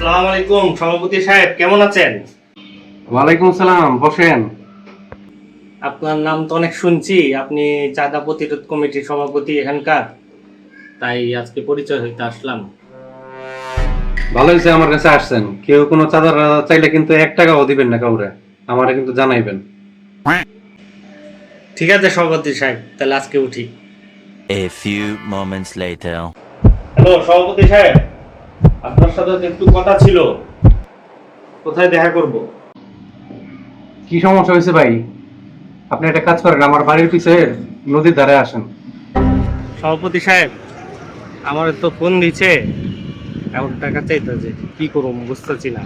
আসসালামু আলাইকুম সভাপতি সাহেব, কেমন আছেন? ওয়ালাইকুম সালাম, বসেন। আপনার নাম তো অনেক শুনছি, আপনি চাঁদা প্রতিরোধ কমিটির সভাপতি এখানকার, তাই আজকে পরিচয় হইতে আসলাম। ভালো হয়েছে আমার কাছে আসছেন। কেউ কোনো চাঁদা চাইলে কিন্তু 1 টাকাও দিবেন না কাউরে, আমারে কিন্তু জানাইবেন। ঠিক আছে সভাপতি সাহেব, তাহলে আজকে উঠি। A few moments later. Hello সভাপতি সাহেব, আপনার সাথে তো একটু কথা ছিল, কোথায় দেখা করব? কি সমস্যা হয়েছে ভাই? আপনি একটা কাজ করেন, আমার বাড়ির পিছে নদীর ধারে আসেন। সভাপতি সাহেব, আমার তো ফোন দিছে, এমন টাকা চাইতেছে, কি করব বুঝতেছি না।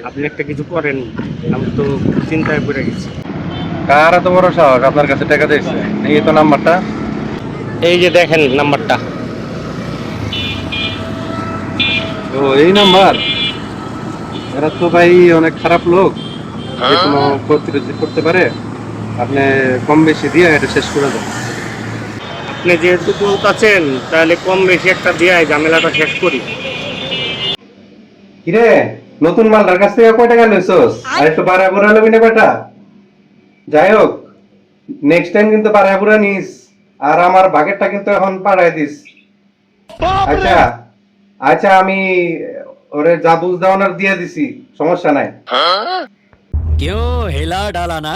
আপনি একটা কিছু করেন, আমি তো চিন্তায় পড়ে গেছি। কার এত বড় সাহস আপনার কাছে টাকা দিয়েছে? এই তো নাম্বারটা। এই যে দেখেন নাম্বারটা। ও এই নাম্বার? এরা তো ভাই অনেক খারাপ লোক, যে কোনো প্রতিরোধ করতে পারে। আপনি কম বেশি দিয়ে এটা শেষ করে দেন। আপনি যেহেতু বলতেছেন, তাহলে কম বেশি একটা দিয়ে ঝামেলাটা শেষ করি। কিরে, নতুন মালটার কাছ থেকে কয় টাকা লইছস? আর একটু বাড়া বুড়া লবি না বেটা? যাই হোক, নেক্সট টাইম কিন্তু বাড়া বুড়া নিস, আর আমার বাগেরটা কিন্তু এখন পাঠাই দিস। আচ্ছা আচ্ছা, আমি ওরে যা বুঝ দেওয়ার দিয়ে দিছি, সমস্যা নাই। क्यों हिला डाला ना